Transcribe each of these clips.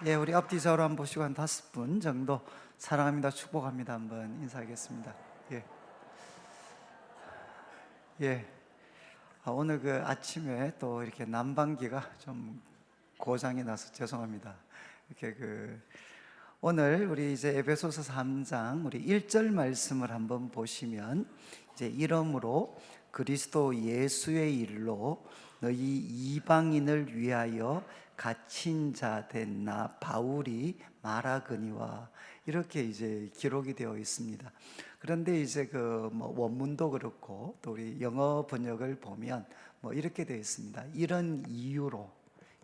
예, 우리 앞뒤 좌우로 한번 보시고 한 5분 정도 사랑합니다, 축복합니다 한번 인사하겠습니다. 예, 예. 오늘 그 아침에 또 이렇게 난방기가 좀 고장이 나서 죄송합니다. 이렇게 오늘 우리 이제 에베소서 3장 우리 1절 말씀을 한번 보시면 이제 이러므로 그리스도 예수의 일로 너희 이방인을 위하여 갇힌 자 된 나 바울이 말하거니와, 이렇게 이제 기록이 되어 있습니다. 그런데 이제 뭐 원문도 그렇고 또 우리 영어 번역을 보면 뭐 이렇게 되어 있습니다. 이런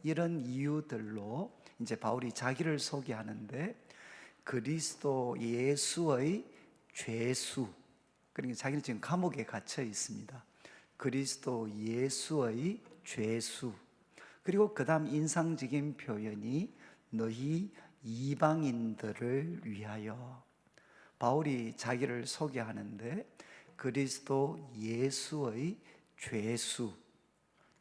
이유들로 이제 바울이 자기를 소개하는데, 그리스도 예수의 죄수, 그러니까 자기는 지금 감옥에 갇혀 있습니다. 그리스도 예수의 죄수. 그리고 그 다음 인상적인 표현이 너희 이방인들을 위하여. 바울이 자기를 소개하는데 그리스도 예수의 죄수,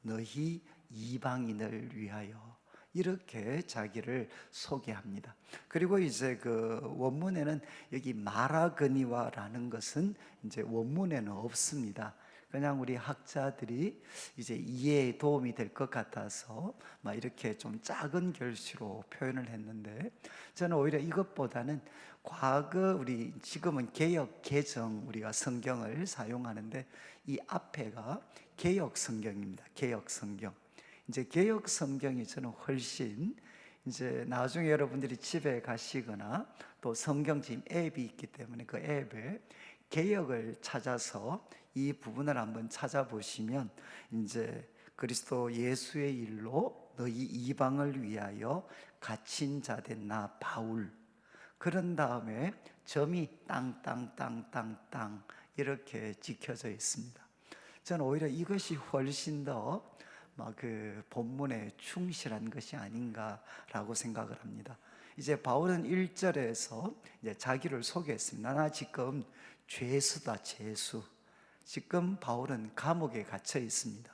너희 이방인을 위하여, 이렇게 자기를 소개합니다. 그리고 이제 원문에는 여기 마라그니와라는 것은 이제 원문에는 없습니다. 그냥 우리 학자들이 이제 이해에 도움이 될 것 같아서 막 이렇게 좀 작은 글씨로 표현을 했는데, 저는 오히려 이것보다는 과거 우리 지금은 개역 개정 우리가 성경을 사용하는데 이 앞에가 개역 성경입니다. 개역 성경. 이제 개역 성경이 저는 훨씬, 이제 나중에 여러분들이 집에 가시거나 또 성경 지금 앱이 있기 때문에 그 앱에 개역을 찾아서 이 부분을 한번 찾아보시면 이제 그리스도 예수의 일로 너희 이방을 위하여 갇힌 자 된 나 바울, 그런 다음에 점이 땅땅땅땅땅 이렇게 찍혀져 있습니다. 저는 오히려 이것이 훨씬 더 본문에 충실한 것이 아닌가라고 생각을 합니다. 이제 바울은 1절에서 이제 자기를 소개했습니다. 나 지금 죄수다, 죄수. 지금 바울은 감옥에 갇혀 있습니다.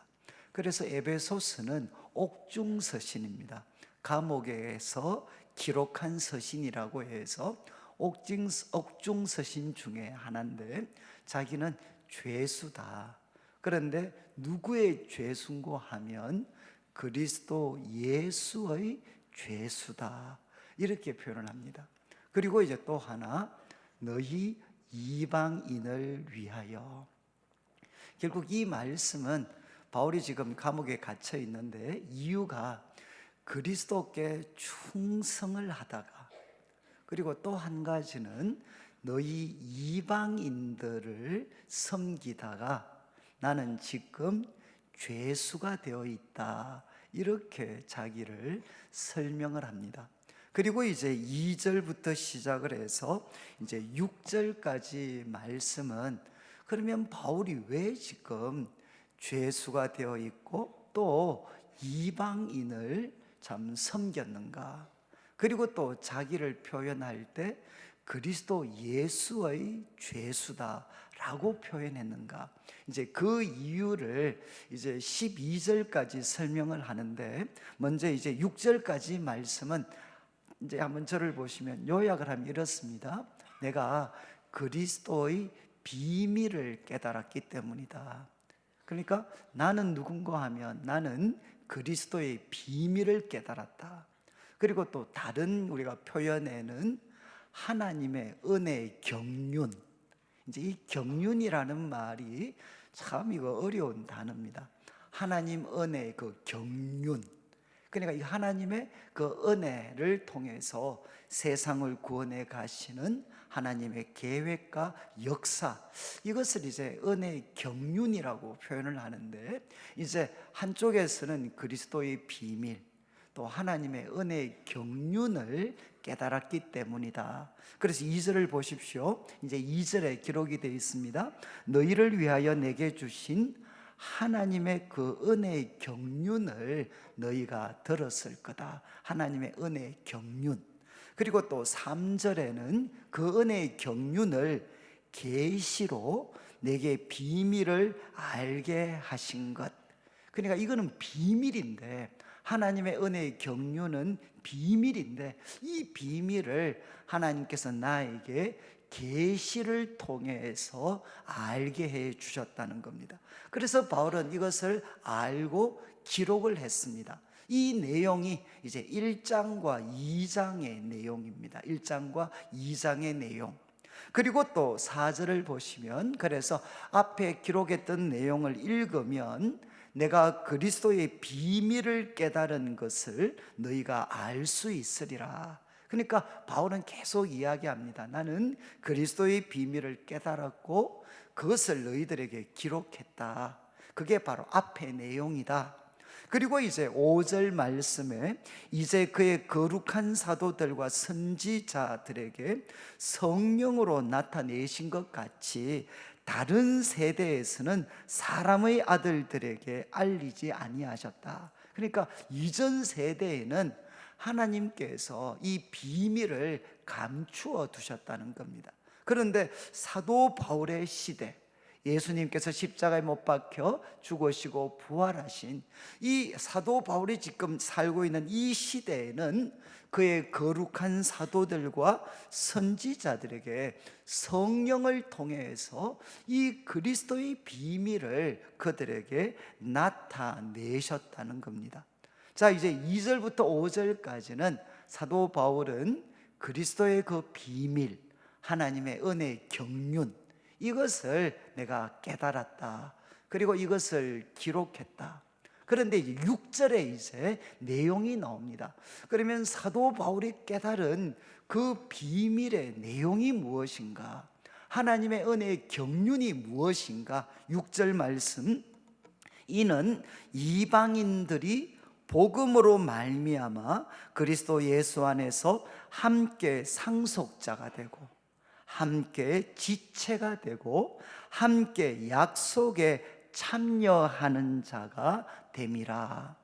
그래서 에베소서는 옥중서신입니다. 감옥에서 기록한 서신이라고 해서 옥중서신 중에 하나인데, 자기는 죄수다. 그런데 누구의 죄수인고 하면 그리스도 예수의 죄수다, 이렇게 표현을 합니다. 그리고 이제 또 하나, 너희 이방인을 위하여. 결국 이 말씀은 바울이 지금 감옥에 갇혀 있는데 이유가 그리스도께 충성을 하다가, 그리고 또 한 가지는 너희 이방인들을 섬기다가 나는 지금 죄수가 되어 있다, 이렇게 자기를 설명을 합니다. 그리고 이제 2절부터 시작을 해서 이제 6절까지 말씀은, 그러면 바울이 왜 지금 죄수가 되어 있고 또 이방인을 참 섬겼는가, 그리고 또 자기를 표현할 때 그리스도 예수의 죄수다라고 표현했는가, 이제 그 이유를 이제 12절까지 설명을 하는데, 먼저 이제 6절까지 말씀은 이제 한번 저를 보시면 요약을 하면 이렇습니다. 내가 그리스도의 비밀을 깨달았기 때문이다. 그러니까 나는 누군가 하면 나는 그리스도의 비밀을 깨달았다. 그리고 또 다른 우리가 표현에는 하나님의 은혜의 경륜, 이제 이 경륜이라는 말이 참 이거 어려운 단어입니다. 하나님 은혜의 그 경륜, 그러니까 이 하나님의 그 은혜를 통해서 세상을 구원해 가시는 하나님의 계획과 역사, 이것을 이제 은혜의 경륜이라고 표현을 하는데, 이제 한쪽에서는 그리스도의 비밀, 또 하나님의 은혜의 경륜을 깨달았기 때문이다. 그래서 2절을 보십시오. 이제 2절에 기록이 되어 있습니다. 너희를 위하여 내게 주신 하나님의 그 은혜의 경륜을 너희가 들었을 거다. 하나님의 은혜의 경륜. 그리고 또 3절에는 그 은혜의 경륜을 계시로 내게 비밀을 알게 하신 것. 그러니까 이거는 비밀인데 하나님의 은혜의 경륜은 비밀인데 이 비밀을 하나님께서 나에게 계시를 통해서 알게 해 주셨다는 겁니다. 그래서 바울은 이것을 알고 기록을 했습니다. 이 내용이 이제 1장과 2장의 내용입니다. 1장과 2장의 내용. 그리고 또 4절을 보시면, 그래서 앞에 기록했던 내용을 읽으면 내가 그리스도의 비밀을 깨달은 것을 너희가 알 수 있으리라. 그러니까 바울은 계속 이야기합니다. 나는 그리스도의 비밀을 깨달았고 그것을 너희들에게 기록했다. 그게 바로 앞의 내용이다. 그리고 이제 5절 말씀에 이제 그의 거룩한 사도들과 선지자들에게 성령으로 나타내신 것 같이 다른 세대에서는 사람의 아들들에게 알리지 아니하셨다. 그러니까 이전 세대에는 하나님께서 이 비밀을 감추어 두셨다는 겁니다. 그런데 사도 바울의 시대, 예수님께서 십자가에 못 박혀 죽으시고 부활하신 이 사도 바울이 지금 살고 있는 이 시대에는 그의 거룩한 사도들과 선지자들에게 성령을 통해서 이 그리스도의 비밀을 그들에게 나타내셨다는 겁니다. 자, 이제 2절부터 5절까지는 사도 바울은 그리스도의 그 비밀, 하나님의 은혜의 경륜, 이것을 내가 깨달았다. 그리고 이것을 기록했다. 그런데 이제 6절에 이제 내용이 나옵니다. 그러면 사도 바울이 깨달은 그 비밀의 내용이 무엇인가? 하나님의 은혜의 경륜이 무엇인가? 6절 말씀, 이는 이방인들이 복음으로 말미암아 그리스도 예수 안에서 함께 상속자가 되고 함께 지체가 되고 함께 약속에 참여하는 자가 됨이라.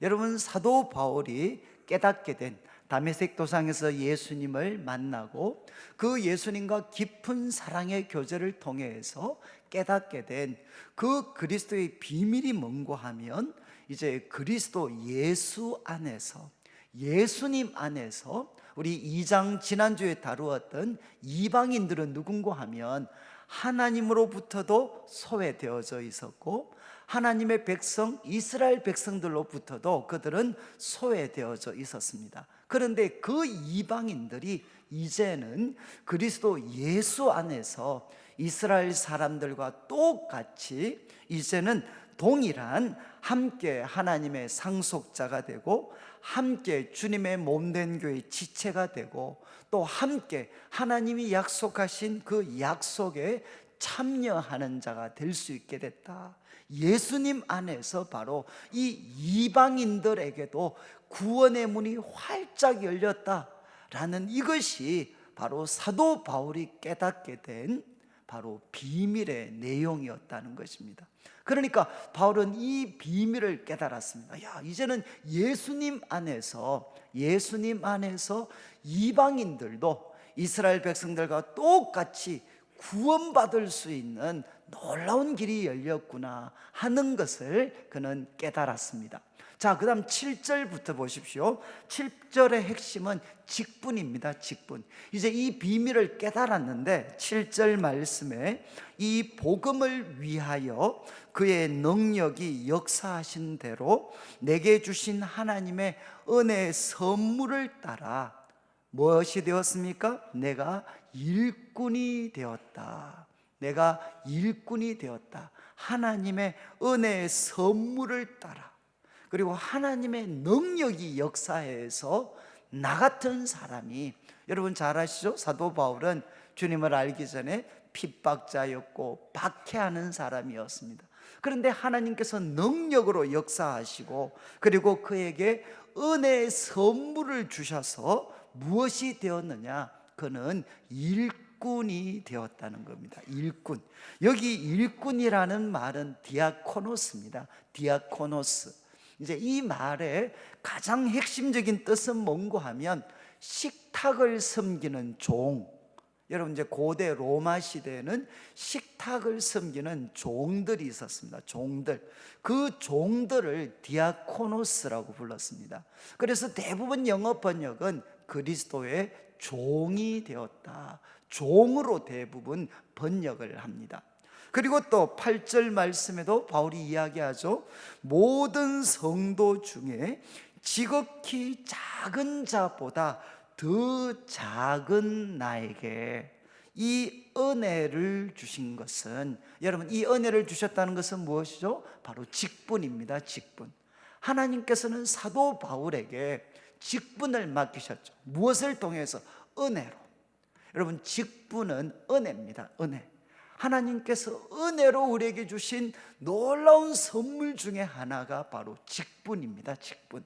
여러분, 사도 바울이 깨닫게 된, 다메섹 도상에서 예수님을 만나고 그 예수님과 깊은 사랑의 교제를 통해서 깨닫게 된 그 그리스도의 비밀이 뭔고 하면 이제 그리스도 예수 안에서, 예수님 안에서, 우리 2장 지난주에 다루었던 이방인들은 누군고 하면 하나님으로부터도 소외되어져 있었고 하나님의 백성 이스라엘 백성들로부터도 그들은 소외되어져 있었습니다. 그런데 그 이방인들이 이제는 그리스도 예수 안에서 이스라엘 사람들과 똑같이 이제는 동일한 함께 하나님의 상속자가 되고 함께 주님의 몸된 교회의 지체가 되고 또 함께 하나님이 약속하신 그 약속에 참여하는 자가 될 수 있게 됐다. 예수님 안에서 바로 이 이방인들에게도 구원의 문이 활짝 열렸다라는 이것이 바로 사도 바울이 깨닫게 된 바로 비밀의 내용이었다는 것입니다. 그러니까 바울은 이 비밀을 깨달았습니다. 야, 이제는 예수님 안에서 이방인들도 이스라엘 백성들과 똑같이 구원받을 수 있는 놀라운 길이 열렸구나 하는 것을 그는 깨달았습니다. 자, 그 다음 7절부터 보십시오. 7절의 핵심은 직분입니다. 직분. 이제 이 비밀을 깨달았는데 7절 말씀에 이 복음을 위하여 그의 능력이 역사하신 대로 내게 주신 하나님의 은혜의 선물을 따라 무엇이 되었습니까? 내가 일꾼이 되었다. 내가 일꾼이 되었다. 하나님의 은혜의 선물을 따라, 그리고 하나님의 능력이 역사해서 나 같은 사람이, 여러분 잘 아시죠? 사도 바울은 주님을 알기 전에 핍박자였고 박해하는 사람이었습니다. 그런데 하나님께서 능력으로 역사하시고 그리고 그에게 은혜의 선물을 주셔서 무엇이 되었느냐? 그는 일꾼이 되었다는 겁니다. 일꾼. 여기 일꾼이라는 말은 디아코노스입니다. 디아코노스. 이제 이 말의 가장 핵심적인 뜻은 뭔고 하면 식탁을 섬기는 종. 여러분 이제 고대 로마 시대에는 식탁을 섬기는 종들이 있었습니다. 종들. 그 종들을 디아코노스라고 불렀습니다. 그래서 대부분 영어 번역은 그리스도의 종이 되었다, 종으로 대부분 번역을 합니다. 그리고 또 8절 말씀에도 바울이 이야기하죠. 모든 성도 중에 지극히 작은 자보다 더 작은 나에게 이 은혜를 주신 것은, 여러분 이 은혜를 주셨다는 것은 무엇이죠? 바로 직분입니다. 직분. 하나님께서는 사도 바울에게 직분을 맡기셨죠. 무엇을 통해서? 은혜로. 여러분 직분은 은혜입니다. 은혜. 하나님께서 은혜로 우리에게 주신 놀라운 선물 중에 하나가 바로 직분입니다. 직분.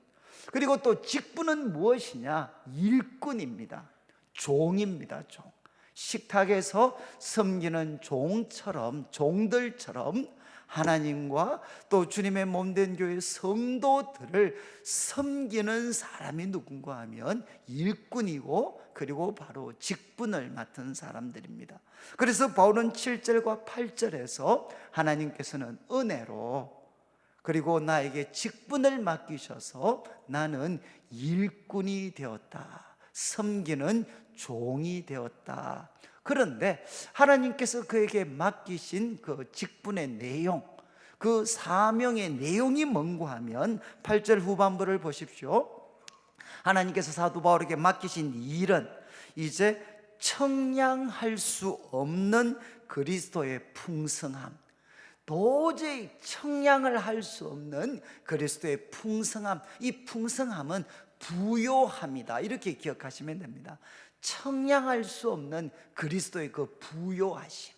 그리고 또 직분은 무엇이냐? 일꾼입니다. 종입니다. 종. 식탁에서 섬기는 종처럼, 종들처럼 하나님과 또 주님의 몸된 교회 성도들을 섬기는 사람이 누군가 하면 일꾼이고, 그리고 바로 직분을 맡은 사람들입니다. 그래서 바울은 7절과 8절에서 하나님께서는 은혜로, 그리고 나에게 직분을 맡기셔서 나는 일꾼이 되었다, 섬기는 종이 되었다. 그런데 하나님께서 그에게 맡기신 그 직분의 내용, 그 사명의 내용이 뭔가 하면 8절 후반부를 보십시오. 하나님께서 사도 바울에게 맡기신 일은 이제 청량할 수 없는 그리스도의 풍성함, 도저히 청량을 할 수 없는 그리스도의 풍성함, 이 풍성함은 부요함이다, 이렇게 기억하시면 됩니다. 청량할 수 없는 그리스도의 그 부요하심,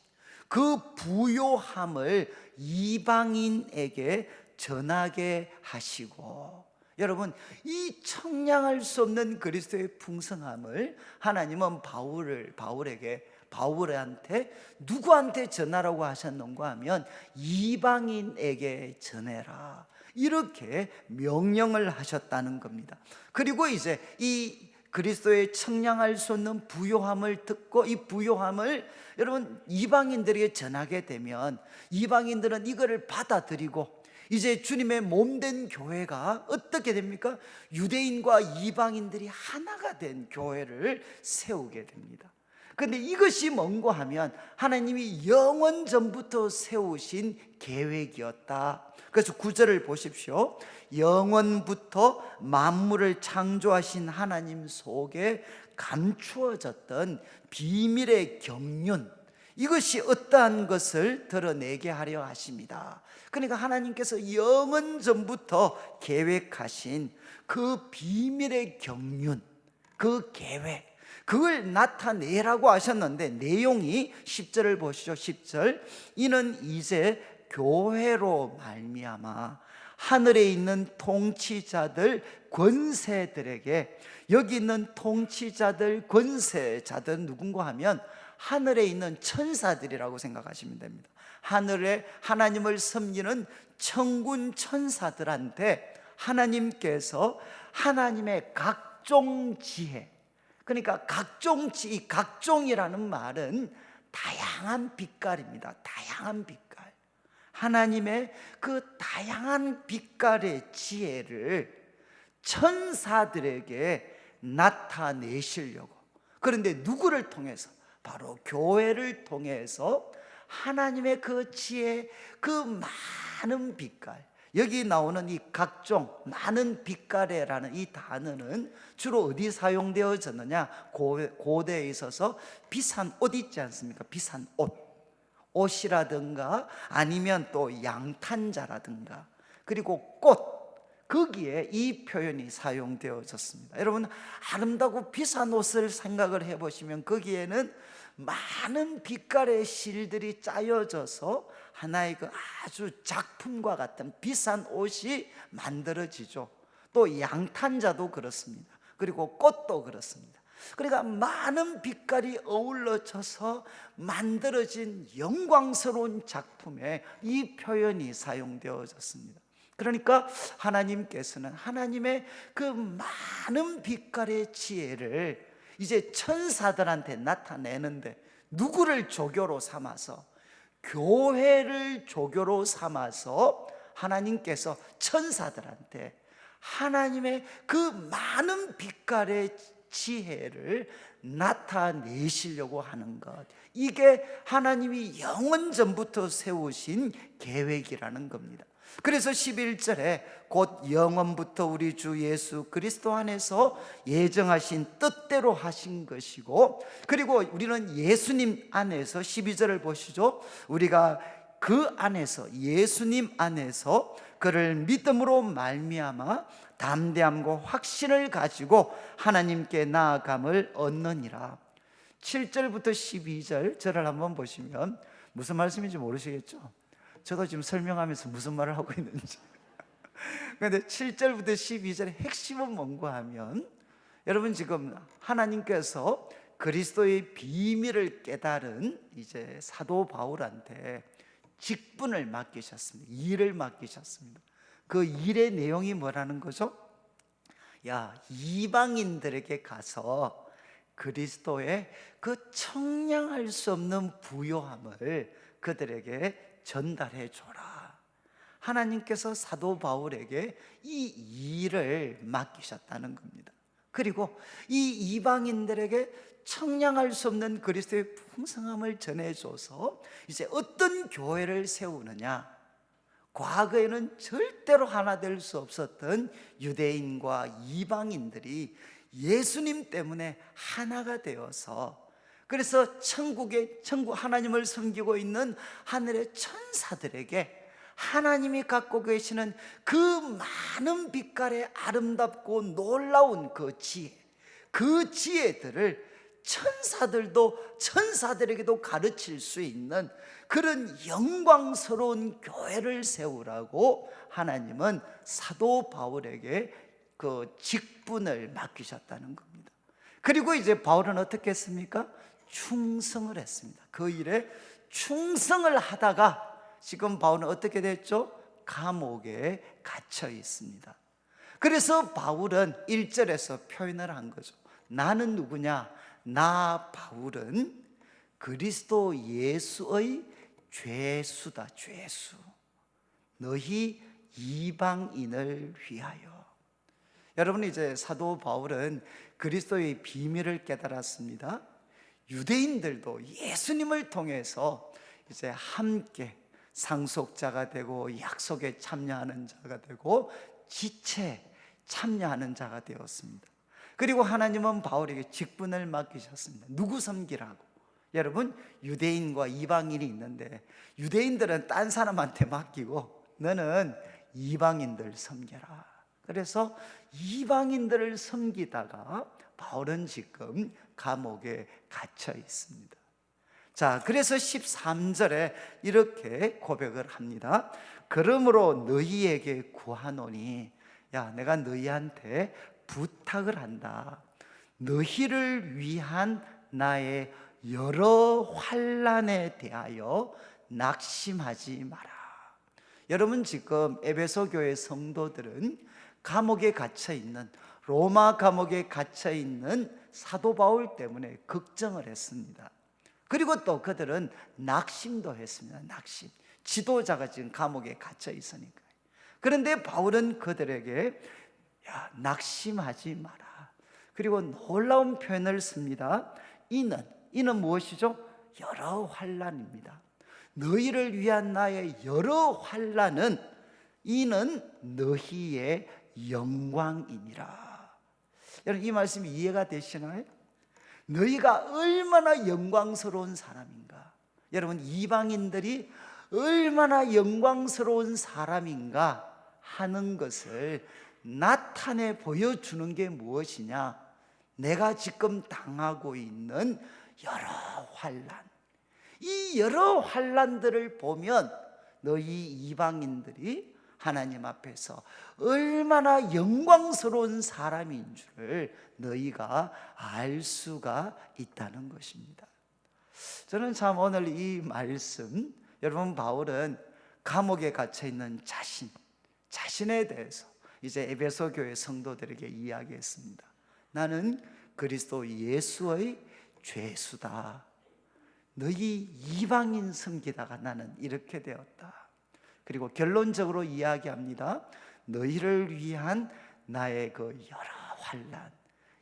그 부요함을 이방인에게 전하게 하시고, 여러분 이 청량할 수 없는 그리스도의 풍성함을 하나님은 바울한테 누구한테 전하라고 하셨는가 하면 이방인에게 전해라, 이렇게 명령을 하셨다는 겁니다. 그리고 이제 이 그리스도의 청량할 수 없는 부요함을 듣고, 이 부요함을 여러분 이방인들에게 전하게 되면 이방인들은 이거를 받아들이고, 이제 주님의 몸된 교회가 어떻게 됩니까? 유대인과 이방인들이 하나가 된 교회를 세우게 됩니다. 그런데 이것이 뭔가 하면 하나님이 영원 전부터 세우신 계획이었다. 그래서 9절을 보십시오. 영원부터 만물을 창조하신 하나님 속에 감추어졌던 비밀의 경륜, 이것이 어떠한 것을 드러내게 하려 하십니다. 그러니까 하나님께서 영원 전부터 계획하신 그 비밀의 경륜, 그 계획, 그걸 나타내라고 하셨는데, 내용이 10절을 보시죠. 10절. 이는 이제 교회로 말미암아 하늘에 있는 통치자들, 권세들에게, 여기 있는 통치자들, 권세자들 누군가 하면 하늘에 있는 천사들이라고 생각하시면 됩니다. 하늘에 하나님을 섬기는 천군 천사들한테 하나님께서 하나님의 각종 지혜, 그러니까 각종 지혜, 각종이라는 말은 다양한 빛깔입니다. 다양한 빛깔. 하나님의 그 다양한 빛깔의 지혜를 천사들에게 나타내시려고. 그런데 누구를 통해서? 바로 교회를 통해서 하나님의 그 지혜, 그 많은 빛깔, 여기 나오는 이 각종 많은 빛깔이라는 이 단어는 주로 어디 사용되어졌느냐? 고대에 있어서 비싼 옷 있지 않습니까? 비싼 옷이라든가 아니면 또 양탄자라든가, 그리고 꽃, 거기에 이 표현이 사용되어졌습니다. 여러분 아름다고 비싼 옷을 생각을 해보시면 거기에는 많은 빛깔의 실들이 짜여져서 하나의 그 아주 작품과 같은 비싼 옷이 만들어지죠. 또 양탄자도 그렇습니다. 그리고 꽃도 그렇습니다. 그러니까 많은 빛깔이 어우러져서 만들어진 영광스러운 작품에 이 표현이 사용되어졌습니다. 그러니까 하나님께서는 하나님의 그 많은 빛깔의 지혜를 이제 천사들한테 나타내는데 누구를 조교로 삼아서? 교회를 조교로 삼아서 하나님께서 천사들한테 하나님의 그 많은 빛깔의 지혜를 나타내시려고 하는 것, 이게 하나님이 영원 전부터 세우신 계획이라는 겁니다. 그래서 11절에 곧 영원부터 우리 주 예수 그리스도 안에서 예정하신 뜻대로 하신 것이고, 그리고 우리는 예수님 안에서 12절을 보시죠. 우리가 그 안에서, 예수님 안에서 그를 믿음으로 말미암아 담대함과 확신을 가지고 하나님께 나아감을 얻느니라. 7절부터 12절 절을 한번 보시면 무슨 말씀인지 모르시겠죠? 저도 지금 설명하면서 무슨 말을 하고 있는지. 그런데 7절부터 12절의 핵심은 뭔가 하면, 여러분 지금 하나님께서 그리스도의 비밀을 깨달은 이제 사도 바울한테 직분을 맡기셨습니다. 일을 맡기셨습니다. 그 일의 내용이 뭐라는 거죠? 야, 이방인들에게 가서 그리스도의 그 청량할 수 없는 부요함을 그들에게 전달해 줘라. 하나님께서 사도 바울에게 이 일을 맡기셨다는 겁니다. 그리고 이 이방인들에게 청량할 수 없는 그리스도의 풍성함을 전해줘서 이제 어떤 교회를 세우느냐, 과거에는 절대로 하나 될 수 없었던 유대인과 이방인들이 예수님 때문에 하나가 되어서, 그래서 천국 하나님을 섬기고 있는 하늘의 천사들에게 하나님이 갖고 계시는 그 많은 빛깔의 아름답고 놀라운 그 지혜, 그 지혜들을 천사들에게도 가르칠 수 있는 그런 영광스러운 교회를 세우라고 하나님은 사도 바울에게 그 직분을 맡기셨다는 겁니다. 그리고 이제 바울은 어떻게 했습니까? 충성을 했습니다. 그 일에 충성을 하다가 지금 바울은 어떻게 됐죠? 감옥에 갇혀 있습니다. 그래서 바울은 1절에서 표현을 한 거죠. 나는 누구냐? 나 바울은 그리스도 예수의 죄수다. 죄수. 너희 이방인을 위하여. 여러분, 이제 사도 바울은 그리스도의 비밀을 깨달았습니다. 유대인들도 예수님을 통해서 이제 함께 상속자가 되고 약속에 참여하는 자가 되고 지체 참여하는 자가 되었습니다. 그리고 하나님은 바울에게 직분을 맡기셨습니다. 누구 섬기라고? 여러분, 유대인과 이방인이 있는데 유대인들은 딴 사람한테 맡기고 너는 이방인들 섬겨라. 그래서 이방인들을 섬기다가 바울은 지금 감옥에 갇혀 있습니다. 자, 그래서 13절에 이렇게 고백을 합니다. 그러므로 너희에게 구하노니, 야, 내가 너희한테 부탁을 한다. 너희를 위한 나의 여러 환난에 대하여 낙심하지 마라. 여러분, 지금 에베소 교회 성도들은 감옥에 갇혀 있는, 로마 감옥에 갇혀 있는 사도 바울 때문에 걱정을 했습니다. 그리고 또 그들은 낙심도 했습니다. 낙심. 지도자가 지금 감옥에 갇혀 있으니까. 그런데 바울은 그들에게 야, 낙심하지 마라. 그리고 놀라운 표현을 씁니다. 이는 무엇이죠? 여러 환난입니다. 너희를 위한 나의 여러 환난은 이는 너희의 영광이니라. 여러분, 이 말씀이 이해가 되시나요? 너희가 얼마나 영광스러운 사람인가, 여러분, 이방인들이 얼마나 영광스러운 사람인가 하는 것을 나타내 보여주는 게 무엇이냐? 내가 지금 당하고 있는 여러 환난, 이 여러 환난들을 보면 너희 이방인들이 하나님 앞에서 얼마나 영광스러운 사람인 줄을 너희가 알 수가 있다는 것입니다. 저는 참 오늘 이 말씀, 여러분, 바울은 감옥에 갇혀 있는 자신에 대해서 이제 에베소 교회 성도들에게 이야기했습니다. 나는 그리스도 예수의 죄수다. 너희 이방인 섬기다가 나는 이렇게 되었다. 그리고 결론적으로 이야기합니다. 너희를 위한 나의 그 여러 환난,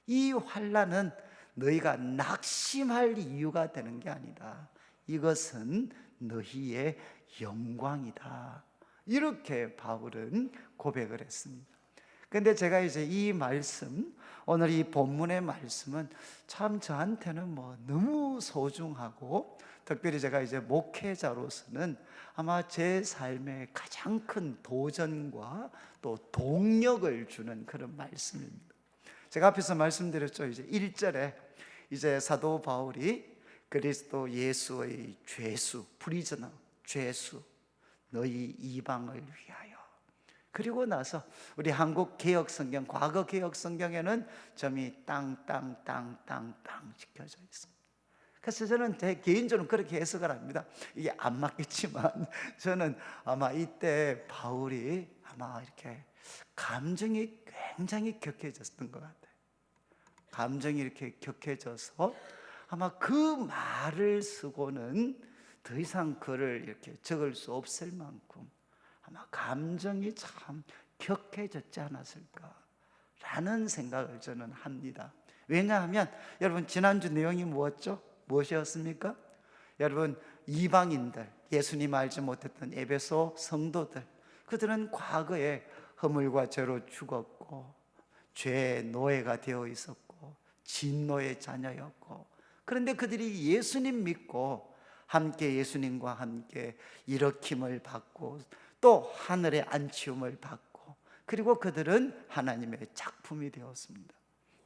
이 환난은 너희가 낙심할 이유가 되는 게 아니다. 이것은 너희의 영광이다. 이렇게 바울은 고백을 했습니다. 근데 제가 이제 이 말씀, 오늘 이 본문의 말씀은 참 저한테는 너무 소중하고, 특별히 제가 이제 목회자로서는 아마 제 삶의 가장 큰 도전과 또 동력을 주는 그런 말씀입니다. 제가 앞에서 말씀드렸죠. 이제 1절에 이제 사도 바울이 그리스도 예수의 죄수, 프리저너, 죄수, 너희 이방을 위하여. 그리고 나서 우리 한국 개혁 성경, 과거 개혁 성경에는 점이 땅땅땅땅땅 지켜져 있습니다. 그래서 저는 제 개인적으로 그렇게 해석을 합니다. 이게 안 맞겠지만 저는 아마 이때 바울이 아마 이렇게 감정이 굉장히 격해졌던 것 같아요. 감정이 이렇게 격해져서 아마 그 말을 쓰고는 더 이상 글을 이렇게 적을 수 없을 만큼 아마 감정이 참 격해졌지 않았을까라는 생각을 저는 합니다. 왜냐하면 여러분 지난주 내용이 무엇이었습니까? 여러분 이방인들, 예수님 알지 못했던 에베소 성도들, 그들은 과거에 허물과 죄로 죽었고 죄의 노예가 되어 있었고 진노의 자녀였고, 그런데 그들이 예수님 믿고 함께 예수님과 함께 일으킴을 받고 또 하늘의 안치움을 받고, 그리고 그들은 하나님의 작품이 되었습니다.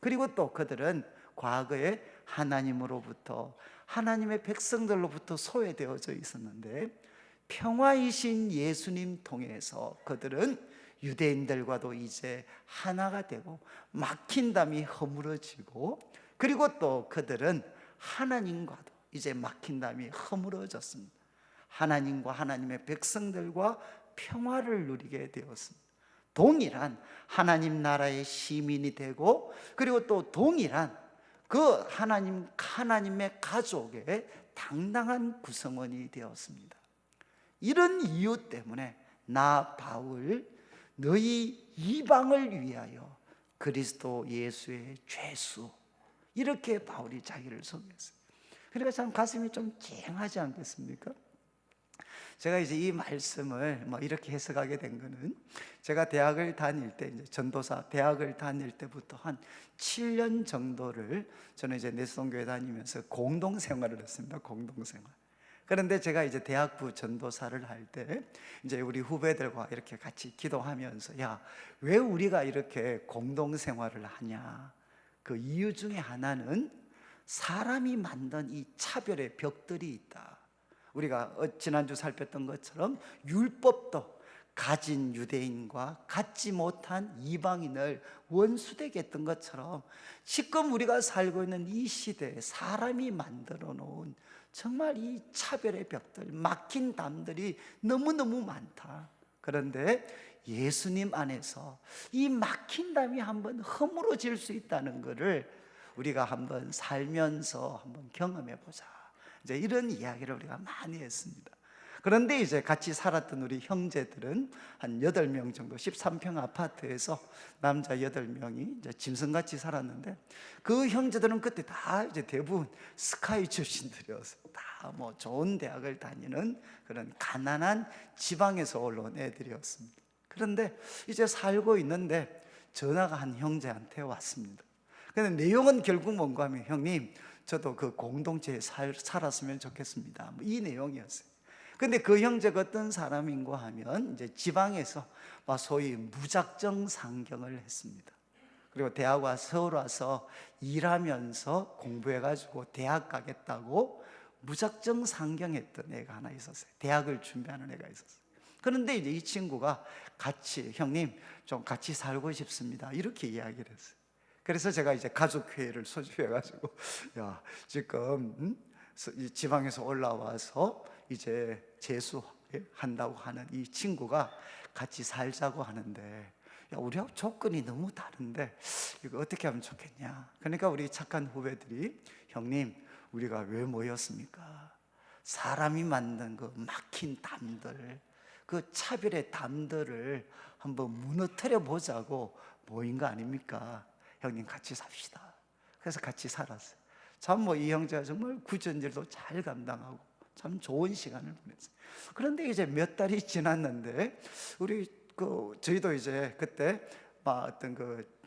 그리고 또 그들은 과거에 하나님으로부터, 하나님의 백성들로부터 소외되어져 있었는데 평화이신 예수님 통해서 그들은 유대인들과도 이제 하나가 되고 막힌 담이 허물어지고, 그리고 또 그들은 하나님과도 이제 막힌 담이 허물어졌습니다. 하나님과 하나님의 백성들과 평화를 누리게 되었습니다. 동일한 하나님 나라의 시민이 되고, 그리고 또 동일한 그 하나님의 가족의 당당한 구성원이 되었습니다. 이런 이유 때문에 나 바울 너희 이방을 위하여 그리스도 예수의 죄수, 이렇게 바울이 자기를 소개했어요. 그러니까 참 가슴이 좀 찡하지 않겠습니까? 제가 이제 이 말씀을 이렇게 해석하게 된 거는, 제가 대학을 다닐 때, 이제 전도사 대학을 다닐 때부터 한 7년 정도를 저는 이제 내성교회 다니면서 공동 생활을 했습니다. 공동 생활. 그런데 제가 이제 대학부 전도사를 할 때 이제 우리 후배들과 이렇게 같이 기도하면서, 야, 왜 우리가 이렇게 공동 생활을 하냐? 그 이유 중에 하나는 사람이 만든 이 차별의 벽들이 있다. 우리가 지난주 살폈던 것처럼 율법도 가진 유대인과 갖지 못한 이방인을 원수되게 했던 것처럼, 지금 우리가 살고 있는 이 시대에 사람이 만들어 놓은 정말 이 차별의 벽들, 막힌 담들이 너무너무 많다. 그런데 예수님 안에서 이 막힌 담이 한번 허물어질 수 있다는 것을 우리가 한번 살면서 한번 경험해 보자, 이제 이런 이야기를 우리가 많이 했습니다. 그런데 이제 같이 살았던 우리 형제들은 한 8명 정도, 13평 아파트에서 남자 8명이 이제 짐승같이 살았는데, 그 형제들은 그때 다 이제 대부분 스카이 출신들이었어요. 다 좋은 대학을 다니는 그런 가난한 지방에서 올라온 애들이었습니다. 그런데 이제 살고 있는데 전화가 한 형제한테 왔습니다. 근데 내용은 결국 뭔가 하면, 형님, 저도 그 공동체에 살았으면 좋겠습니다, 이 내용이었어요. 근데 그 형제가 어떤 사람인가 하면, 이제 지방에서 소위 무작정 상경을 했습니다. 그리고 대학 와서, 서울 와서 일하면서 공부해가지고 대학 가겠다고 무작정 상경했던 애가 하나 있었어요. 대학을 준비하는 애가 있었어요. 그런데 이제 이 친구가 같이, 형님, 좀 같이 살고 싶습니다, 이렇게 이야기를 했어요. 그래서 제가 이제 가족회의를 소집해가지고, 야, 지금 지방에서 올라와서 이제 재수한다고 하는 이 친구가 같이 살자고 하는데, 야, 우리하고 조건이 너무 다른데 이거 어떻게 하면 좋겠냐. 그러니까 우리 착한 후배들이 형님, 우리가 왜 모였습니까? 사람이 만든 그 막힌 담들, 그 차별의 담들을 한번 무너뜨려 보자고 모인 거 아닙니까? 형님, 같이 삽시다. 그래서 같이 살았어요. 참 뭐 이 형제가 정말 구전일도 잘 감당하고 참 좋은 시간을 보냈어요. 그런데 이제 몇 달이 지났는데 저희도 이제 그때 막 어떤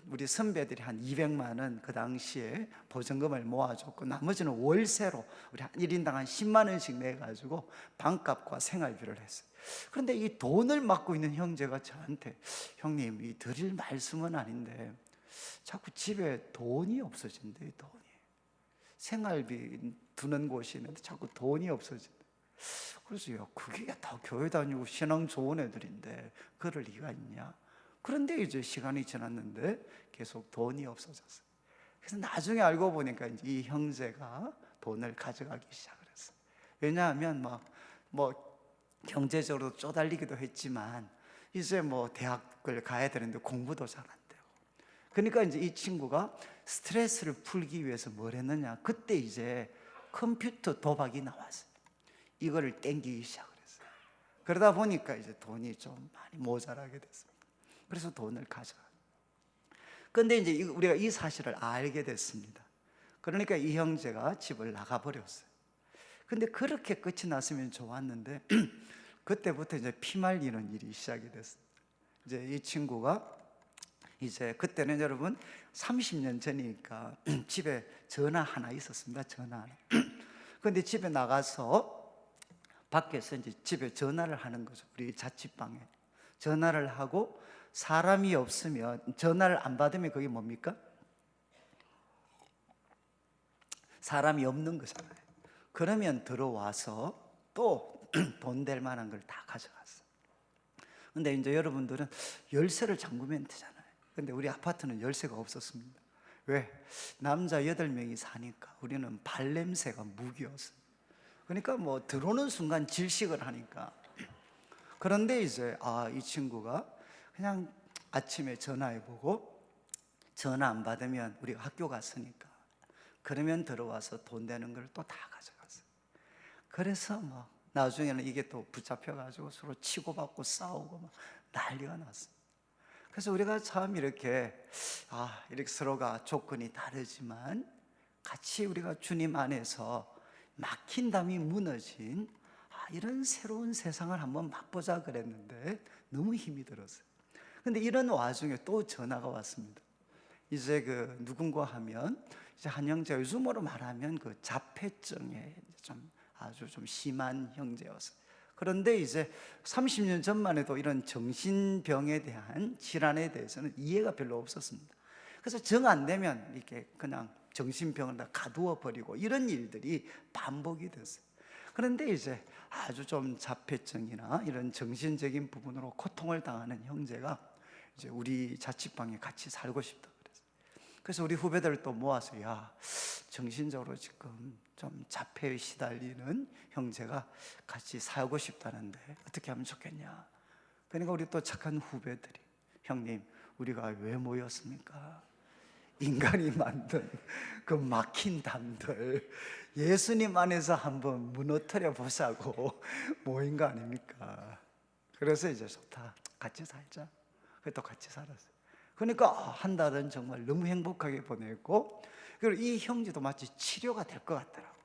우리 선배들이 한 200만 원 그 당시에 보증금을 모아줬고, 나머지는 월세로 우리 한 1인당 한 10만 원씩 내가지고 방값과 생활비를 했어요. 그런데 이 돈을 맡고 있는 형제가 저한테, 형님, 이 드릴 말씀은 아닌데 자꾸 집에 돈이 없어진대. 돈이, 생활비 두는 곳이 있는데 자꾸 돈이 없어진대. 그래서 야, 그게 다 교회 다니고 신앙 좋은 애들인데 그럴 리가 있냐. 그런데 이제 시간이 지났는데 계속 돈이 없어졌어요. 그래서 나중에 알고 보니까 이제 이 형제가 돈을 가져가기 시작을 했어요. 왜냐하면 뭐 경제적으로 쪼달리기도 했지만 이제 뭐 대학을 가야 되는데 공부도 잘 안 되고, 그러니까 이제 이 친구가 스트레스를 풀기 위해서 뭘 했느냐, 그때 이제 컴퓨터 도박이 나왔어요. 이거를 땡기기 시작을 했어요. 그러다 보니까 이제 돈이 좀 많이 모자라게 됐습니다. 그래서 돈을 가져가. 그런데 이제 우리가 이 사실을 알게 됐습니다. 그러니까 이 형제가 집을 나가버렸어요. 근데 그렇게 끝이 났으면 좋았는데 그때부터 이제 피말리는 일이 시작이 됐어요. 이제 이 친구가 이제 그때는 여러분 30년 전이니까 집에 전화 하나 있었습니다. 전화 하나. 근데 집에 나가서 밖에서 이제 집에 전화를 하는 거죠. 우리 자취방에 전화를 하고, 사람이 없으면, 전화를 안 받으면 그게 뭡니까? 사람이 없는 거잖아요. 그러면 들어와서 또 돈 될 만한 걸 다 가져갔어. 근데 이제 여러분들은 열쇠를 잠그면 되잖아요. 근데 우리 아파트는 열쇠가 없었습니다. 왜? 남자 8명이 사니까 우리는 발냄새가 무기였어요. 그러니까 뭐 들어오는 순간 질식을 하니까. 그런데 이제 이 친구가 그냥 아침에 전화해보고, 전화 안 받으면 우리가 학교 갔으니까 그러면 들어와서 돈 되는 걸 또 다 가져갔어요. 그래서 뭐 나중에는 이게 또 붙잡혀가지고 서로 치고받고 싸우고 막 난리가 났어요. 그래서 우리가 참 이렇게 서로가 조건이 다르지만 같이 우리가 주님 안에서 막힌 담이 무너진 이런 새로운 세상을 한번 맛보자 그랬는데 너무 힘이 들었어요. 근데 이런 와중에 또 전화가 왔습니다. 이제 누군가 하면 이제 한 형제가 요즘으로 말하면 자폐증에 아주 좀 심한 형제였어요. 그런데 이제 30년 전만 해도 이런 정신병에 대한 질환에 대해서는 이해가 별로 없었습니다. 그래서 정 안 되면 이렇게 그냥 정신병을 다 가두어 버리고 이런 일들이 반복이 됐어요. 그런데 이제 아주 좀 자폐증이나 이런 정신적인 부분으로 고통을 당하는 형제가 이제 우리 자취방에 같이 살고 싶다 그랬어요. 그래서 우리 후배들을 또 모아서, 야, 정신적으로 지금 좀 자폐에 시달리는 형제가 같이 살고 싶다는데 어떻게 하면 좋겠냐. 그러니까 우리 또 착한 후배들이, 형님, 우리가 왜 모였습니까? 인간이 만든 그 막힌 담들 예수님 안에서 한번 무너뜨려 보자고 모인 거 아닙니까? 그래서 이제 좋다, 같이 살자. 그래서 또 같이 살았어요. 그러니까 한 달은 정말 너무 행복하게 보냈고, 그리고 이 형제도 마치 치료가 될 것 같더라고요.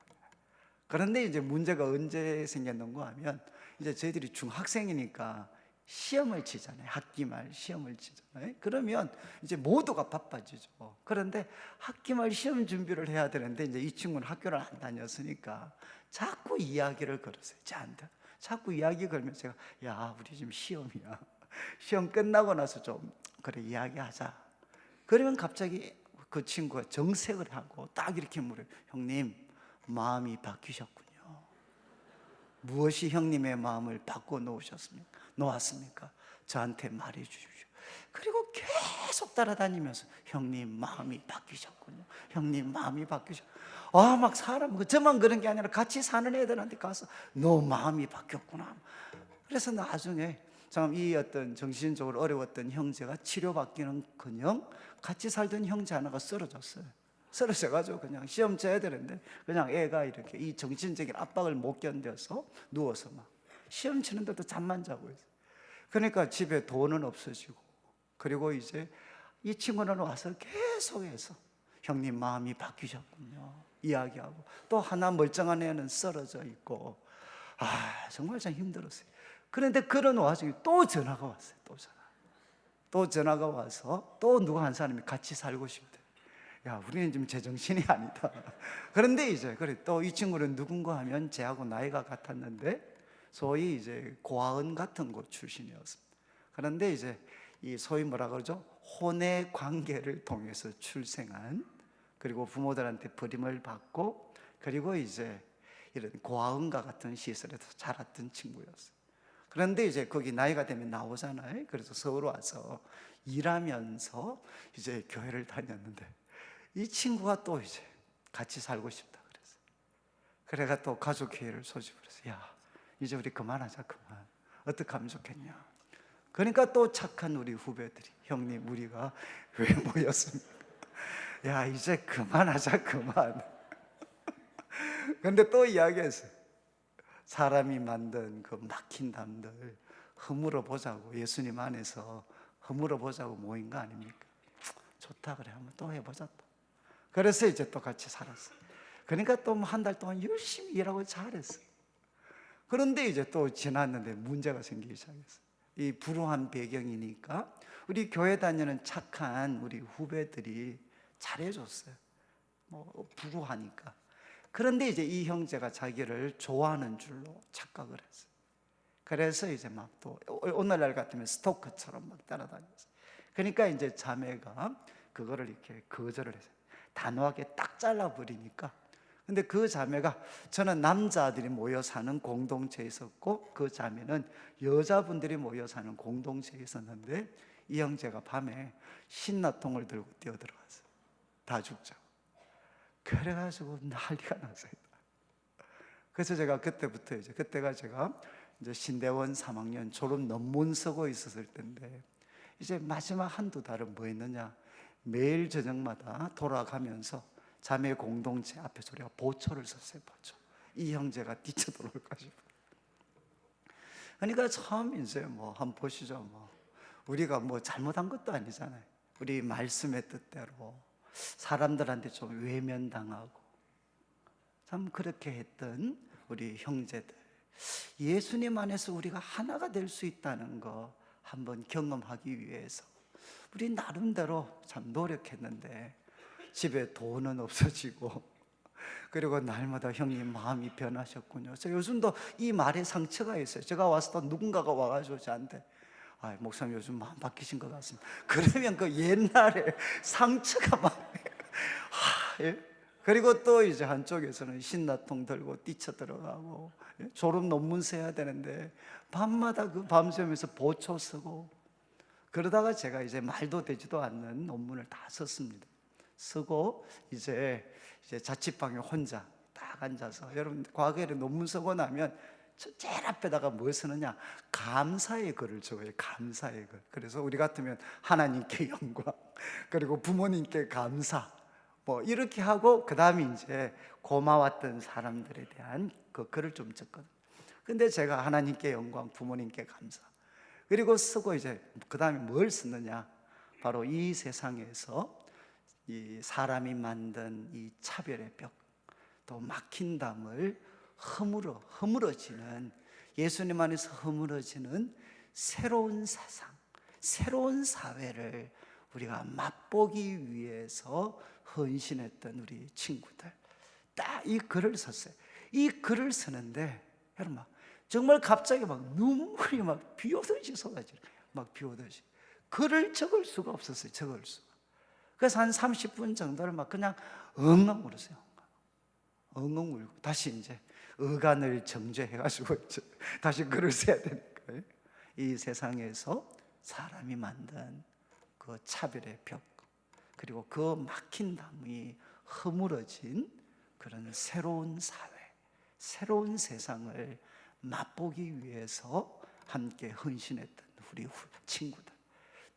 그런데 이제 문제가 언제 생겼는가 하면, 이제 저희들이 중학생이니까 시험을 치잖아요. 학기말 시험을 치잖아요. 그러면 이제 모두가 바빠지죠. 그런데 학기말 시험 준비를 해야 되는데 이제 이 친구는 학교를 안 다녔으니까 자꾸 이야기를 걸었어요. 저한테 자꾸 이야기 걸면서 제가, 야, 우리 지금 시험이야. 시험 끝나고 나서 좀 그래 이야기하자. 그러면 갑자기 그 친구가 정색을 하고 딱 이렇게 물어요. 형님, 마음이 바뀌셨군요. 무엇이 형님의 마음을 바꿔 놓았습니까? 저한테 말해 주십시오. 그리고 계속 따라다니면서, 형님 마음이 바뀌셨군요. 형님 마음이 바뀌셨군요. 막 사람, 저만 그런 게 아니라 같이 사는 애들한테 가서 너 마음이 바뀌었구나. 그래서 나중에 참 이 어떤 정신적으로 어려웠던 형제가 치료받기는커녕 같이 살던 형제 하나가 쓰러졌어요. 쓰러져가지고 그냥 시험 쳐야 되는데 그냥 애가 이렇게 이 정신적인 압박을 못 견뎌서 누워서 막 시험 치는데도 잠만 자고 있어요. 그러니까 집에 돈은 없어지고, 그리고 이제 이 친구는 와서 계속해서 형님 마음이 바뀌셨군요 이야기하고, 또 하나 멀쩡한 애는 쓰러져 있고, 정말 참 힘들었어요. 그런데 그런 와중에 또 전화가 왔어요. 또 전화가 와서 또 누가 한 사람이 같이 살고 싶대. 야, 우리는 지금 제정신이 아니다. 그런데 이제 그래, 또 이 친구는 누군가 하면 쟤하고 나이가 같았는데 소위 이제 고아원 같은 곳 출신이었습니다. 그런데 이제 이 소위 뭐라 그러죠? 혼의 관계를 통해서 출생한, 그리고 부모들한테 버림을 받고, 그리고 이제 이런 고아원과 같은 시설에서 자랐던 친구였어요. 그런데 이제 거기 나이가 되면 나오잖아요. 그래서 서울 와서 일하면서 이제 교회를 다녔는데 이 친구가 또 이제 같이 살고 싶다 그랬어요. 그래가 또 가족회의를 소집을 해서, 야, 이제 우리 그만하자, 그만. 어떻게 하면 좋겠냐. 그러니까 또 착한 우리 후배들이, 형님 우리가 왜 모였습니까? 야, 이제 그만하자, 그만. 근데 또 이야기했어요. 사람이 만든 그 막힌 담들 허물어 보자고, 예수님 안에서 허물어 보자고 모인 거 아닙니까? 좋다 그래, 한번 또 해보자. 또 그래서 이제 또 같이 살았어요. 그러니까 또 한 달 동안 열심히 일하고 잘했어요. 그런데 이제 또 지났는데 문제가 생기기 시작했어요. 이 불우한 배경이니까 우리 교회 다니는 착한 우리 후배들이 잘해줬어요. 뭐 불우하니까. 그런데 이제 이 형제가 자기를 좋아하는 줄로 착각을 했어요. 그래서 이제 막 또 오늘날 같으면 스토커처럼 막 따라다녔어요. 그러니까 이제 자매가 그거를 이렇게 거절을 했어요. 단호하게 딱 잘라버리니까. 근데 그 자매가, 저는 남자들이 모여 사는 공동체에 있었고 그 자매는 여자분들이 모여 사는 공동체에 있었는데, 이 형제가 밤에 신라통을 들고 뛰어들어갔어요. 다 죽자고. 그래가지고 난리가 났어요. 그래서 제가 그때부터 그때가 제가 이제 신대원 3학년 졸업 논문 쓰고 있었을 때인데, 이제 마지막 한두 달은 뭐 했느냐, 매일 저녁마다 돌아가면서 자매 공동체 앞에서 우리가 보초를 썼어요. 보초. 이 형제가 뛰쳐들어올까 싶어요. 그러니까 처음 이제 뭐 한번 보시죠. 뭐 우리가 뭐 잘못한 것도 아니잖아요. 우리 말씀의 뜻대로 사람들한테 좀 외면당하고 참 그렇게 했던 우리 형제들, 예수님 안에서 우리가 하나가 될 수 있다는 거 한번 경험하기 위해서 우리 나름대로 참 노력했는데, 집에 돈은 없어지고, 그리고 날마다 형님 마음이 변하셨군요. 그래서 요즘도 이 말에 상처가 있어요. 제가 와서 또 누군가가 와가지고 저한테, 목사님 요즘 마음 바뀌신 것 같습니다. 그러면 그 옛날에 상처가 막 예? 그리고 또 이제 한쪽에서는 신라통 들고 뛰쳐 들어가고, 예? 졸업 논문 써야 되는데 밤마다 그 밤새면서 보초 쓰고, 그러다가 제가 이제 말도 되지도 않는 논문을 다 썼습니다. 쓰고 이제 자취방에 혼자 딱 앉아서, 여러분 과거에는 논문 쓰고 나면 제일 앞에다가 뭐 쓰느냐, 감사의 글을 적어요. 감사의 글. 그래서 우리 같으면 하나님께 영광, 그리고 부모님께 감사, 뭐 이렇게 하고 그 다음에 이제 고마웠던 사람들에 대한 그 글을 좀 적거든요. 근데 제가 하나님께 영광, 부모님께 감사, 그리고 쓰고 이제 그 다음에 뭘 쓰느냐, 바로 이 세상에서 이 사람이 만든 이 차별의 벽, 또 막힌 담을 허물어지는, 예수님 안에서 허물어지는 새로운 세상, 새로운 사회를 우리가 맛보기 위해서 헌신했던 우리 친구들, 딱 이 글을 썼어요. 이 글을 쓰는데 여러분 정말 갑자기 막 눈물이 막 비오듯이 쏟아지는, 막 비오듯이. 글을 적을 수가 없었어요. 적을 수가. 그래서 한 30분 정도를 막 그냥 엉엉 울었어요. 엉엉 울고 다시 이제 어간을 정죄해가지고 다시 글을 써야 되니까요. 이 세상에서 사람이 만든 그 차별의 벽, 그리고 그 막힌 담이 허물어진 그런 새로운 사회, 새로운 세상을 맛보기 위해서 함께 헌신했던 우리 친구들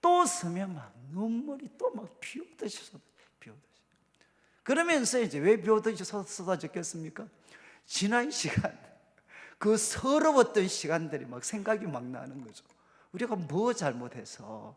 또 서면 막 눈물이 또 막 비오듯이 비오듯이. 그러면서 이제 왜 비오듯이 쏟아졌겠습니까? 지난 시간, 그 서러웠던 시간들이 막 생각이 막 나는 거죠. 우리가 뭐 잘못해서,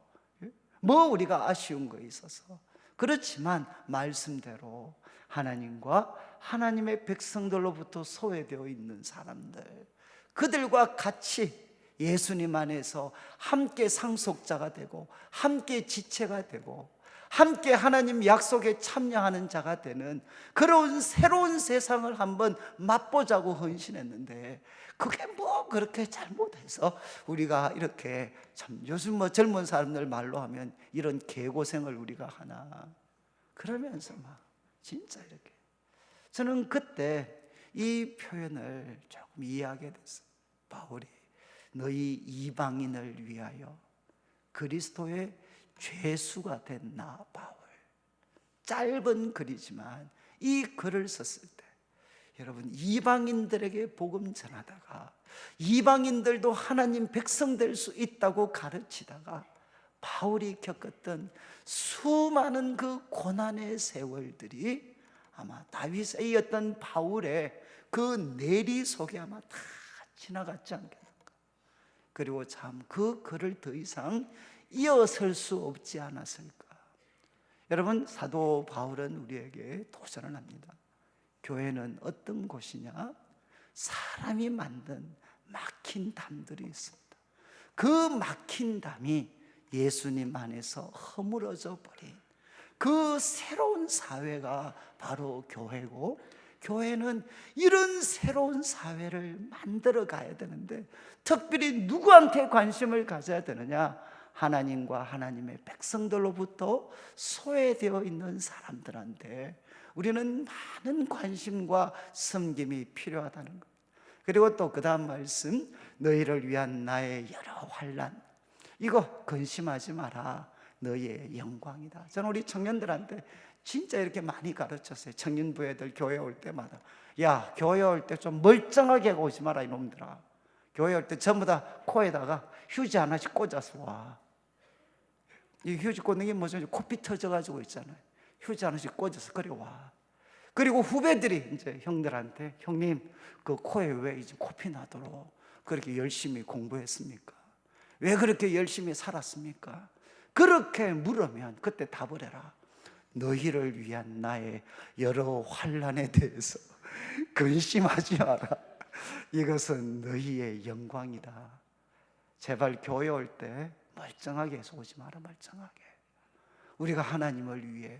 뭐 우리가 아쉬운 거 있어서. 그렇지만 말씀대로 하나님과 하나님의 백성들로부터 소외되어 있는 사람들, 그들과 같이 예수님 안에서 함께 상속자가 되고 함께 지체가 되고 함께 하나님 약속에 참여하는 자가 되는 그런 새로운 세상을 한번 맛보자고 헌신했는데, 그게 뭐 그렇게 잘못해서 우리가 이렇게, 참 요즘 뭐 젊은 사람들 말로 하면 이런 개고생을 우리가 하나, 그러면서 막 진짜 이렇게. 저는 그때 이 표현을 조금 이해하게 됐어요. 바울이 너희 이방인을 위하여 그리스도의 죄수가 된 나 바울. 짧은 글이지만 이 글을 썼을 때 여러분, 이방인들에게 복음 전하다가 이방인들도 하나님 백성 될 수 있다고 가르치다가 바울이 겪었던 수많은 그 고난의 세월들이 아마 다윗의 이었던 바울의 그 내리 속에 아마 다 지나갔지 않겠는가. 그리고 참 그 글을 더 이상 이어설 수 없지 않았을까. 여러분, 사도 바울은 우리에게 도전을 합니다. 교회는 어떤 곳이냐? 사람이 만든 막힌 담들이 있습니다. 그 막힌 담이 예수님 안에서 허물어져 버린 그 새로운 사회가 바로 교회고, 교회는 이런 새로운 사회를 만들어 가야 되는데 특별히 누구한테 관심을 가져야 되느냐? 하나님과 하나님의 백성들로부터 소외되어 있는 사람들한테 우리는 많은 관심과 섬김이 필요하다는 것. 그리고 또 그 다음 말씀, 너희를 위한 나의 여러 환난, 이거 근심하지 마라, 너희의 영광이다. 저는 우리 청년들한테 진짜 이렇게 많이 가르쳤어요. 청년부 애들 교회 올 때마다, 야, 교회 올 때 좀 멀쩡하게 오지 마라 이놈들아. 교회 올 때 전부 다 코에다가 휴지 하나씩 꽂아서 와. 이 휴지 꽂는 게 뭐죠? 코피 터져가지고 있잖아요. 휴지 하나씩 꽂아서 그래 와. 그리고 후배들이 이제 형들한테, 형님 그 코에 왜 이제 코피 나도록 그렇게 열심히 공부했습니까? 왜 그렇게 열심히 살았습니까? 그렇게 물으면 그때 답을 해라. 너희를 위한 나의 여러 환난에 대해서 근심하지 마라. 이것은 너희의 영광이다. 제발 교회 올 때 멀쩡하게 해서 오지 마라. 멀쩡하게. 우리가 하나님을 위해,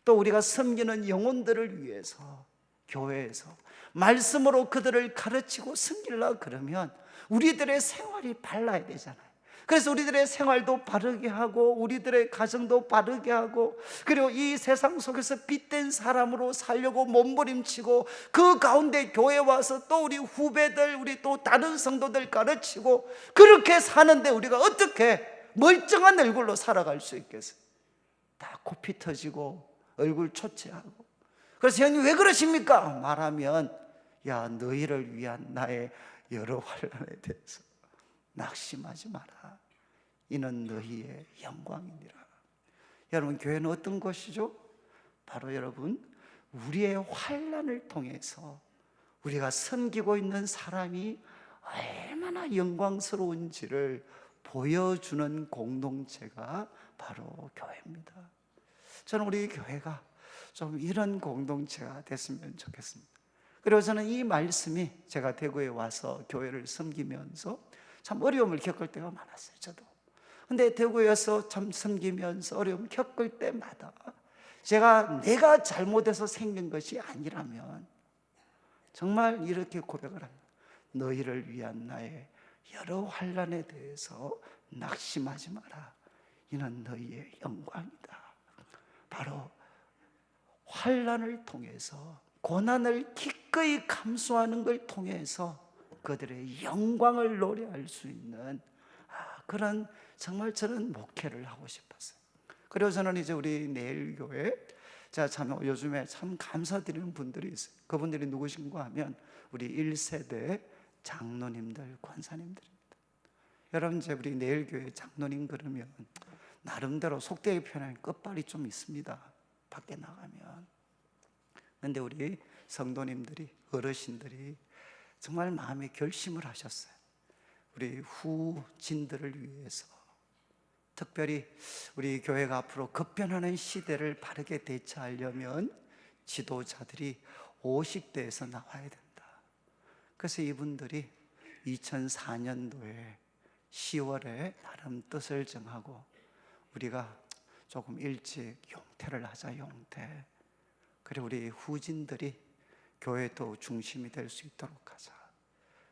또 우리가 섬기는 영혼들을 위해서 교회에서 말씀으로 그들을 가르치고 섬기려고 그러면 우리들의 생활이 발라야 되잖아요. 그래서 우리들의 생활도 바르게 하고 우리들의 가정도 바르게 하고, 그리고 이 세상 속에서 빛된 사람으로 살려고 몸부림치고, 그 가운데 교회 와서 또 우리 후배들, 우리 또 다른 성도들 가르치고, 그렇게 사는데 우리가 어떻게 멀쩡한 얼굴로 살아갈 수 있겠어요? 다 코피 터지고 얼굴 초췌하고. 그래서 형님 왜 그러십니까? 말하면, 야, 너희를 위한 나의 여러 환난에 대해서 낙심하지 마라. 이는 너희의 영광이니라. 여러분, 교회는 어떤 것이죠? 바로 여러분, 우리의 환난을 통해서 우리가 섬기고 있는 사람이 얼마나 영광스러운지를 보여주는 공동체가 바로 교회입니다. 저는 우리 교회가 좀 이런 공동체가 됐으면 좋겠습니다. 그리고 저는 이 말씀이 제가 대구에 와서 교회를 섬기면서 참 어려움을 겪을 때가 많았어요. 저도. 근데 대구에 와서 참 섬기면서 어려움 겪을 때마다 내가 잘못해서 생긴 것이 아니라면 정말 이렇게 고백을 합니다. 너희를 위한 나의 여러 환난에 대해서 낙심하지 마라. 이는 너희의 영광이다. 바로 환난을 통해서, 고난을 기꺼이 감수하는 걸 통해서 그들의 영광을 노래할 수 있는 그런, 정말 저는 목회를 하고 싶었어요. 그래서 저는 이제 우리 내일교회, 제가 참 요즘에 참 감사드리는 분들이 있어요. 그분들이 누구신가 하면 우리 1세대 장로님들, 권사님들입니다. 여러분 이제 우리 내일 교회 장로님 그러면 나름대로 속되게 표현하는 끝발이 좀 있습니다. 밖에 나가면. 근데 우리 성도님들이, 어르신들이 정말 마음에 결심을 하셨어요. 우리 후진들을 위해서, 특별히 우리 교회가 앞으로 급변하는 시대를 바르게 대처하려면 지도자들이 50대에서 나와야 된다. 그래서 이분들이 2004년도에 10월에 나름 뜻을 정하고 우리가 조금 일찍 용태를 하자, 용태. 그리고 우리 후진들이 교회도 중심이 될 수 있도록 하자.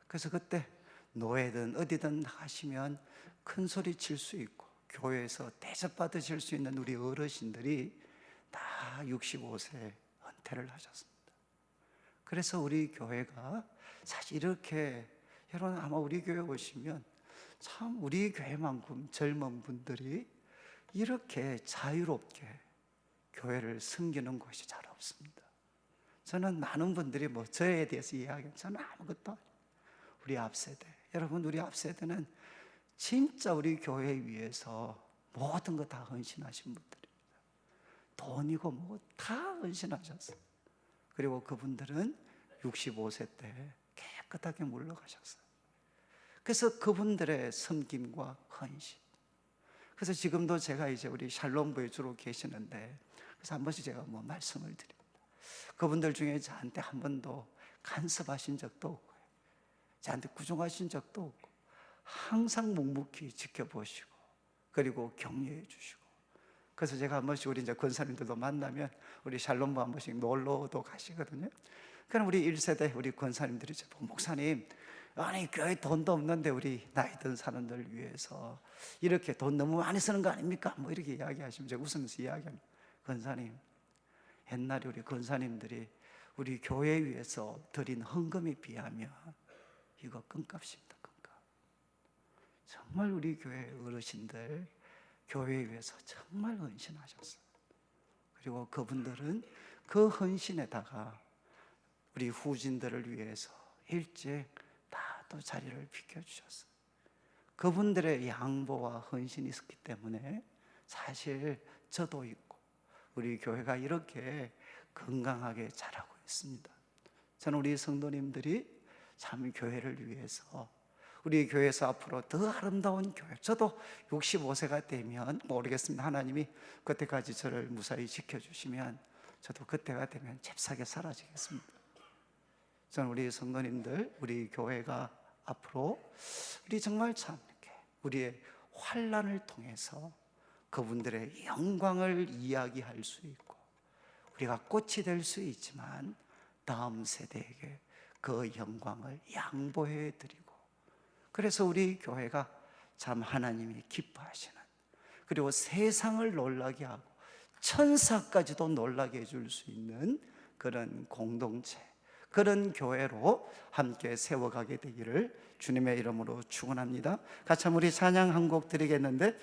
그래서 그때 노예든 어디든 나가시면 큰 소리 칠 수 있고 교회에서 대접받으실 수 있는 우리 어르신들이 다 65세 은퇴를 하셨습니다. 그래서 우리 교회가 사실 이렇게, 여러분 아마 우리 교회 오시면 참 우리 교회만큼 젊은 분들이 이렇게 자유롭게 교회를 섬기는 곳이 잘 없습니다. 저는 많은 분들이 뭐 저에 대해서 이야기하면 저는 아무것도 아니에요. 우리 앞세대, 여러분 우리 앞세대는 진짜 우리 교회 위해서 모든 거 다 헌신하신 분들입니다. 돈이고 뭐 다 헌신하셨어요. 그리고 그분들은 65세 때 깨끗하게 물러가셨어요. 그래서 그분들의 섬김과 헌신, 그래서 지금도 제가 이제 우리 샬롬부에 주로 계시는데, 그래서 한 번씩 제가 뭐 말씀을 드립니다. 그분들 중에 저한테 한 번도 간섭하신 적도 없고 저한테 구종하신 적도 없고 항상 묵묵히 지켜보시고 그리고 격려해 주시고, 그래서 제가 한 번씩 우리 이제 권사님들도 만나면 우리 샬롬부 한 번씩 놀러도 가시거든요. 그럼 우리 1세대 우리 권사님들이 목사님, 아니 교회 돈도 없는데 우리 나이 든 사람들 위해서 이렇게 돈 너무 많이 쓰는 거 아닙니까? 뭐 이렇게 이야기하시면 제가 웃으면서 이야기합니다. 권사님, 옛날에 우리 권사님들이 우리 교회 위해서 드린 헌금에 비하면 이거 껌값입니다. 껌값. 정말 우리 교회 어르신들 교회 위해서 정말 헌신하셨어요. 그리고 그분들은 그 헌신에다가 우리 후진들을 위해서 일찍 다 또 자리를 비켜주셨어요. 그분들의 양보와 헌신이 있었기 때문에 사실 저도 있고 우리 교회가 이렇게 건강하게 자라고 있습니다. 저는 우리 성도님들이 참 교회를 위해서, 우리 교회에서 앞으로 더 아름다운 교회, 저도 65세가 되면 모르겠습니다. 하나님이 그때까지 저를 무사히 지켜주시면 저도 그때가 되면 잽싸게 사라지겠습니다. 저는 우리 성도님들, 우리 교회가 앞으로 우리 정말 참 이렇게 우리의 환난을 통해서 그분들의 영광을 이야기할 수 있고 우리가 꽃이 될 수 있지만 다음 세대에게 그 영광을 양보해 드리고, 그래서 우리 교회가 참 하나님이 기뻐하시는, 그리고 세상을 놀라게 하고 천사까지도 놀라게 해줄 수 있는 그런 공동체, 그런 교회로 함께 세워가게 되기를 주님의 이름으로 축원합니다. 같이 한번 우리 찬양 한 곡 드리겠는데